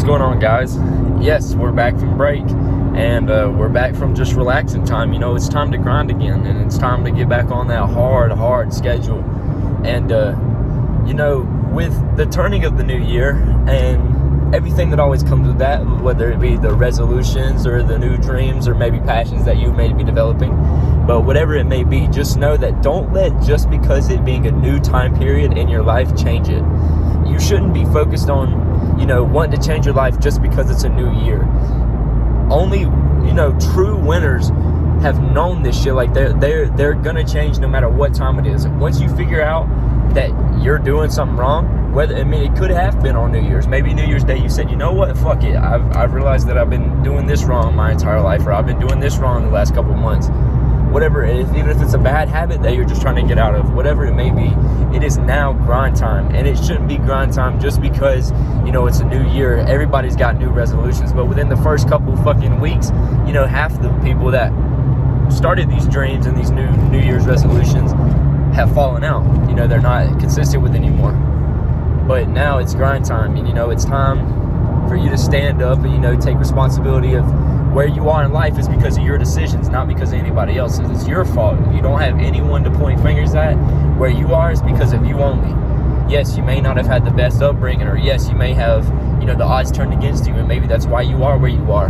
going on, guys? Yes, we're back from break, and we're back from just relaxing time. You know, it's time to grind again, and it's time to get back on that hard schedule. And you know, with the turning of the new year and everything that always comes with that, whether it be the resolutions or the new dreams or maybe passions that you may be developing, but whatever it may be, just know that don't let just because it being a new time period in your life change it. You shouldn't be focused on, you know, wanting to change your life just because it's a new year. Only, you know, true winners have known this shit. Like they're gonna change no matter what time it is. Once you figure out that you're doing something wrong, it could have been on New Year's. Maybe New Year's Day you said, you know what, fuck it. I've realized that I've been doing this wrong my entire life, or I've been doing this wrong the last couple of months. Whatever it is, even if it's a bad habit that you're just trying to get out of, whatever it may be, it is now grind time. And it shouldn't be grind time just because, you know, it's a new year. Everybody's got new resolutions. But within the first couple fucking weeks, you know, half the people that started these dreams and these New Year's resolutions have fallen out. You know, they're not consistent with anymore. But now it's grind time. And, you know, it's time for you to stand up and, you know, take responsibility of where you are in life is because of your decisions, not because of anybody else's. It's your fault. You don't have anyone to point fingers at. Where you are is because of you only. Yes, you may not have had the best upbringing, or yes, you may have, you know, the odds turned against you, and maybe that's why you are where you are.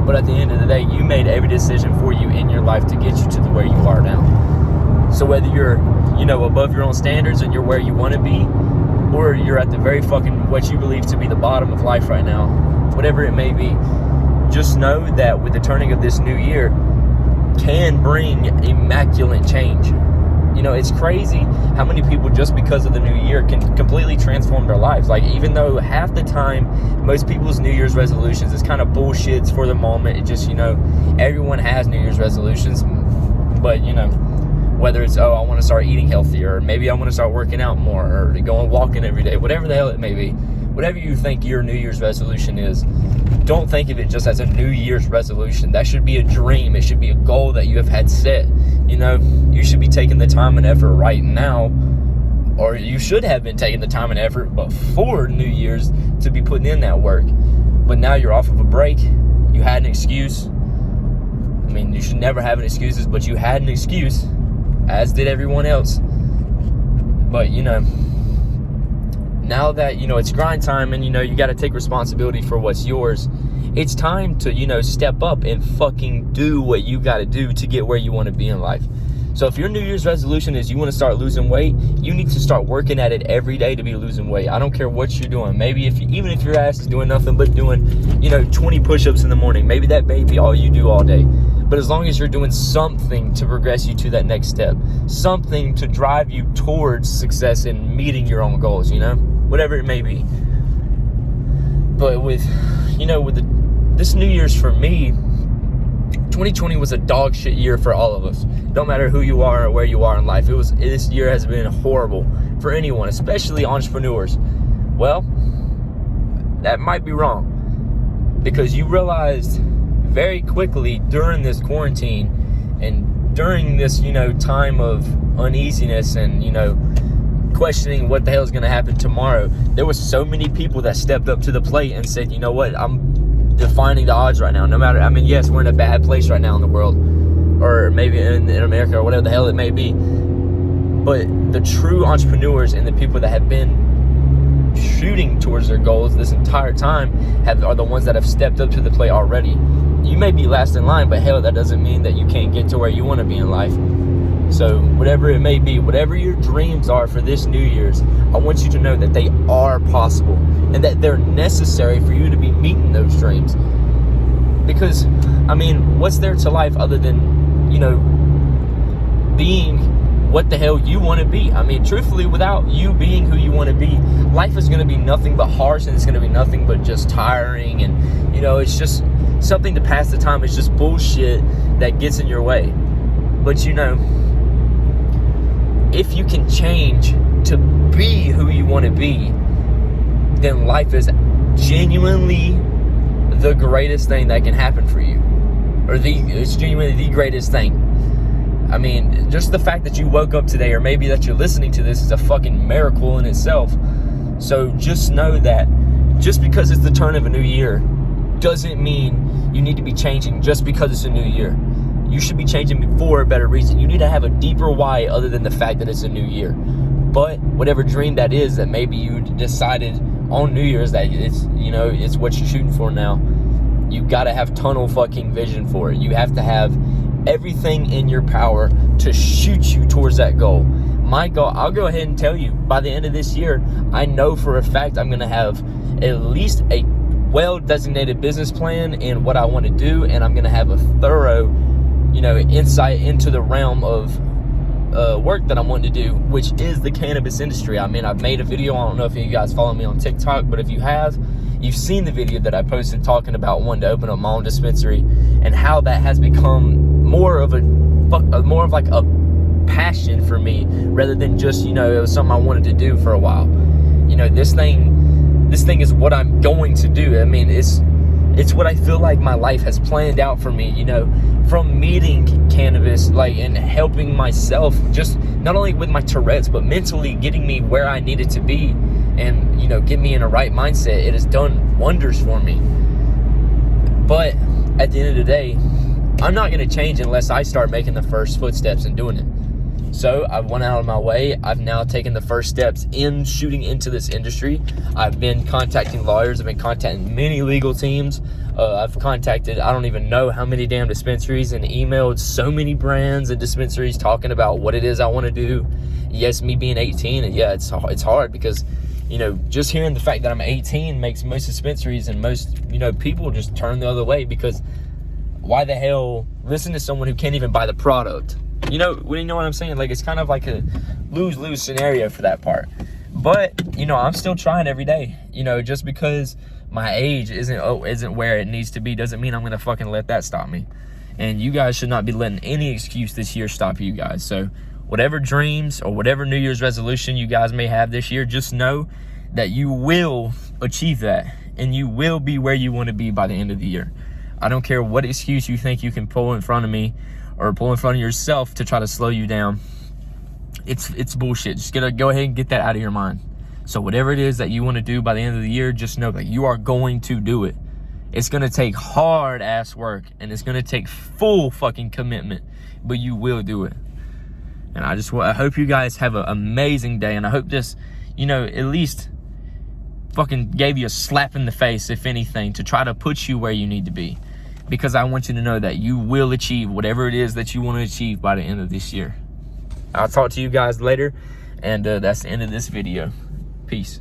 But at the end of the day, you made every decision for you in your life to get you to where you are now. So whether you're, you know, above your own standards and you're where you want to be, or you're at the very fucking what you believe to be the bottom of life right now, whatever it may be, just know that with the turning of this new year can bring immaculate change. You know, it's crazy how many people just because of the new year can completely transform their lives. Like, even though half the time most people's New Year's resolutions is kind of bullshits for the moment, it just, you know, everyone has New Year's resolutions, but, you know, whether it's, I want to start eating healthier, or maybe I want to start working out more, or going walking every day, whatever the hell it may be, whatever you think your New Year's resolution is, don't think of it just as a New Year's resolution. That should be a dream. It should be a goal that you have had set. You know, you should be taking the time and effort right now, or you should have been taking the time and effort before New Year's to be putting in that work. But now you're off of a break. You had an excuse. I mean, you should never have an excuses, but you had an excuse, as did everyone else. But, you know, now that, you know, it's grind time and, you know, you got to take responsibility for what's yours, it's time to, you know, step up and fucking do what you got to do to get where you want to be in life. So if your New Year's resolution is you want to start losing weight, you need to start working at it every day to be losing weight. I don't care what you're doing. Maybe even if your ass is doing nothing but doing, you know, 20 push-ups in the morning, maybe that may be all you do all day. But as long as you're doing something to progress you to that next step, something to drive you towards success and meeting your own goals, you know, whatever it may be. But with, you know, with this New Year's for me, 2020 was a dog shit year for all of us. Don't matter who you are or where you are in life. This year has been horrible for anyone, especially entrepreneurs. Well, that might be wrong, because you realized very quickly during this quarantine and during this, you know, time of uneasiness and, you know, questioning what the hell is going to happen tomorrow, there was so many people that stepped up to the plate and said, you know what, I'm defining the odds right now. No matter, I mean, yes, we're in a bad place right now in the world, or maybe in America, or whatever the hell it may be, but the true entrepreneurs and the people that have been shooting towards their goals this entire time are the ones that have stepped up to the plate already. You may be last in line, but hell, that doesn't mean that you can't get to where you want to be in life. So whatever it may be, whatever your dreams are for this New Year's, I want you to know that they are possible and that they're necessary for you to be meeting those dreams. Because, I mean, what's there to life other than, you know, being what the hell you want to be? I mean, truthfully, without you being who you want to be, life is going to be nothing but harsh, and it's going to be nothing but just tiring, and, you know, it's just something to pass the time. It's just bullshit that gets in your way. But, you know, if you can change to be who you want to be, then life is genuinely the greatest thing that can happen for you. It's genuinely the greatest thing. I mean, just the fact that you woke up today, or maybe that you're listening to this, is a fucking miracle in itself. So just know that just because it's the turn of a new year doesn't mean you need to be changing just because it's a new year. You should be changing for a better reason. You need to have a deeper why other than the fact that it's a new year. But whatever dream that is that maybe you decided on New Year's that it's, you know, it's what you're shooting for now, you gotta have tunnel fucking vision for it. You have to have everything in your power to shoot you towards that goal. My goal, I'll go ahead and tell you, by the end of this year, I know for a fact I'm gonna have at least a well-designated business plan in what I want to do, and I'm gonna have a thorough, you know, insight into the realm of work that I'm wanting to do, which is the cannabis industry. I mean, I've made a video, I don't know if you guys follow me on TikTok, but if you have, you've seen the video that I posted talking about wanting to open up my own dispensary and how that has become more of like a passion for me rather than just, you know, it was something I wanted to do for a while. You know, this thing is what I'm going to do. I mean, it's what I feel like my life has planned out for me, you know, from meeting cannabis, like, and helping myself, just not only with my Tourette's, but mentally getting me where I needed to be and, you know, get me in a right mindset. It has done wonders for me. But at the end of the day, I'm not going to change unless I start making the first footsteps and doing it. So I went out of my way. I've now taken the first steps in shooting into this industry. I've been contacting lawyers. I've been contacting many legal teams. I've contacted, I don't even know how many damn dispensaries, and emailed so many brands and dispensaries talking about what it is I want to do. Yes, me being 18, and yeah, it's hard because, you know, just hearing the fact that I'm 18 makes most dispensaries and most, you know, people just turn the other way, because why the hell listen to someone who can't even buy the product? You know what I'm saying? Like, it's kind of like a lose-lose scenario for that part. But, you know, I'm still trying every day. You know, just because my age isn't where it needs to be doesn't mean I'm going to fucking let that stop me. And you guys should not be letting any excuse this year stop you guys. So whatever dreams or whatever New Year's resolution you guys may have this year, just know that you will achieve that. And you will be where you want to be by the end of the year. I don't care what excuse you think you can pull in front of me or pull in front of yourself to try to slow you down. It's bullshit. Just go ahead and get that out of your mind. So whatever it is that you want to do by the end of the year, just know that you are going to do it. It's going to take hard ass work, and it's going to take full fucking commitment, but you will do it. And I hope you guys have an amazing day, and I hope this, you know, at least fucking gave you a slap in the face, if anything, to try to put you where you need to be. Because I want you to know that you will achieve whatever it is that you want to achieve by the end of this year. I'll talk to you guys later, and that's the end of this video. Peace.